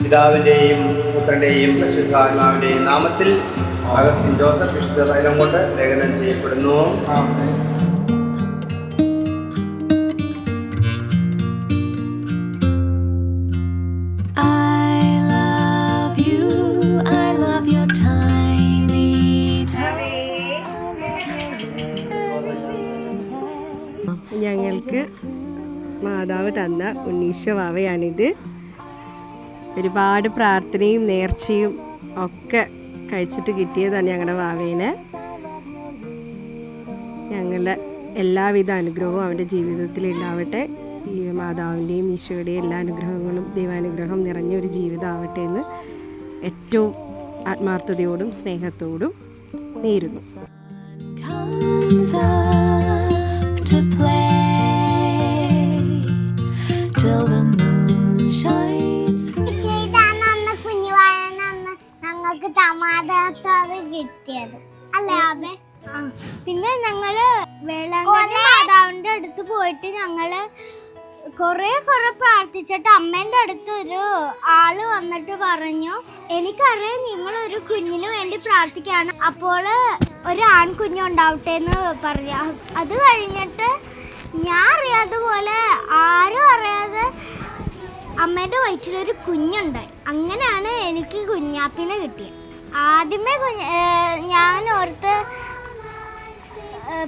പിതാവിൻ്റെയും പുത്രൻ്റെയും പരിശുദ്ധാത്മാവിൻ്റെയും നാമത്തിൽ അഗസ്റ്റിൻ ജോസഫ് വിശുദ്ധ തൈലം കൊണ്ട് ലേഖനം ചെയ്യപ്പെടുന്നു. ഞങ്ങൾക്ക് മാതാവ് തന്ന ഉണ്ണീശോ വാവയാണിത്. ഒരുപാട് പ്രാർത്ഥനയും നേർച്ചയും ഒക്കെ കഴിച്ചിട്ട് കിട്ടിയതാണ് ഞങ്ങളുടെ വാവേനെ. ഞങ്ങളുടെ എല്ലാവിധ അനുഗ്രഹവും അവൻ്റെ ജീവിതത്തിൽ ഉണ്ടാവട്ടെ. ഈ മാതാവിൻ്റെയും ഈശോയുടെയും എല്ലാ അനുഗ്രഹങ്ങളും ദൈവാനുഗ്രഹം നിറഞ്ഞൊരു ജീവിതമാവട്ടെ എന്ന് ഏറ്റവും ആത്മാർത്ഥതയോടും സ്നേഹത്തോടും നേരുന്നു. To play till the moon shines through. ഞങ്ങൾക്ക് സമാധാനത്തോടെ കിട്ടിയത് അല്ലേ? പിന്നെ ഞങ്ങള് വേളാങ്കണ്ണി മാതാവിന്റെ അടുത്ത് പോയിട്ട് ഞങ്ങള് കൊറേ പ്രാർത്ഥിച്ചിട്ട് അമ്മേന്റെ അടുത്ത് ഒരു ആള് വന്നിട്ട് പറഞ്ഞു, എനിക്കറിയാം നിങ്ങളൊരു കുഞ്ഞിന് വേണ്ടി പ്രാർത്ഥിക്കുകയാണ്, അപ്പോൾ ഒരു ആൺകുഞ്ഞ് ഉണ്ടാവട്ടെ എന്ന് പറഞ്ഞു. അത് കഴിഞ്ഞിട്ട് ഞാൻ അറിയാതെ പോലെ ആരും അറിയാതെ അമ്മേൻ്റെ വയറ്റിലൊരു കുഞ്ഞുണ്ടായി. അങ്ങനെയാണ് എനിക്ക് കുഞ്ഞാപ്പിനെ കിട്ടിയത്. ആദ്യമേ ഞാൻ ഓർത്ത്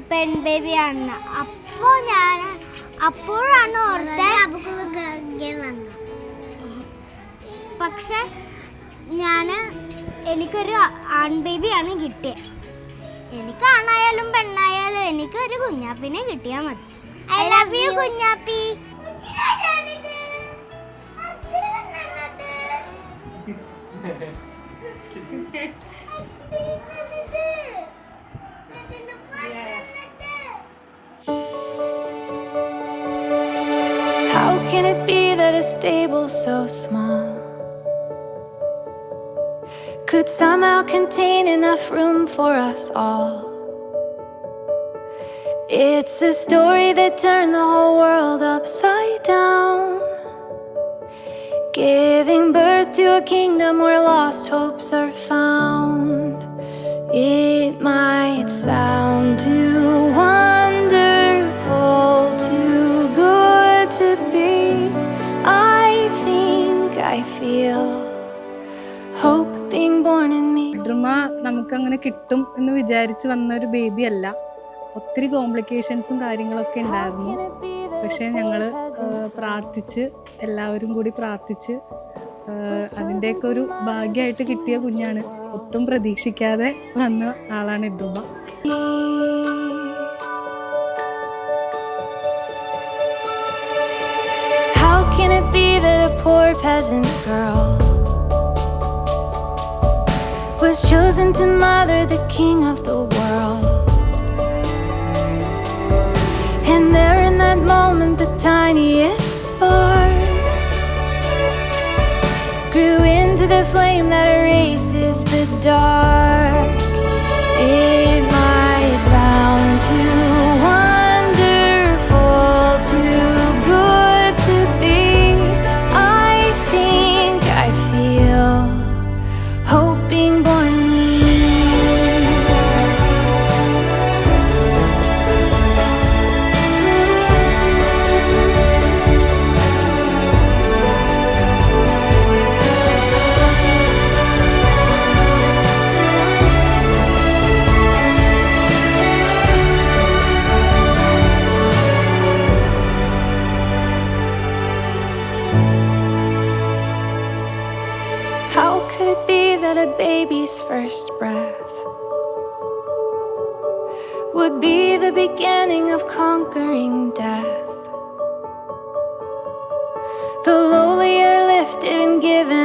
പെൺ ബേബിയാണെന്ന്. അപ്പോഴാണ് ഓർത്തത്. പക്ഷെ എനിക്കൊരു ആൺ ബേബിയാണ് കിട്ടിയത്. എനിക്ക് ആണായാലും പെണ്ണായാലും എനിക്കൊരു കുഞ്ഞാപ്പിനെ കിട്ടിയാൽ മതി. I love you Kunjappi. How can it be that a stable so small could somehow contain enough room for us all? It's a story that turned the whole world upside down, giving birth to a kingdom where lost hopes are found. It might sound too wonderful, too good to be. I think I feel hope being born in me. നമുക്കങ്ങനെ കിട്ടും എന്ന് വിചാരിച്ച് വന്ന ഒരു baby അല്ല. ഒത്തിരി കോംപ്ലിക്കേഷൻസും കാര്യങ്ങളൊക്കെ ഉണ്ടായിരുന്നു. പക്ഷേ ഞങ്ങൾ പ്രാർത്ഥിച്ച് എല്ലാവരും കൂടി പ്രാർത്ഥിച്ച് അതിൻ്റെയൊക്കെ ഒരു ഭാഗ്യമായിട്ട് കിട്ടിയ കുഞ്ഞാണ്. ഒട്ടും പ്രതീക്ഷിക്കാതെ വന്ന ആളാണ് ഇദ്രുമ. How can it be that a poor peasant girl was chosen to mother the king of the world? And there in that moment the tiniest spark grew into the flame that erases the dark. It might sound too wonderful, too good to be. I think I feel hope being born in me. How could it be that a baby's first breath would be the beginning of conquering death? The lowly are lifted and given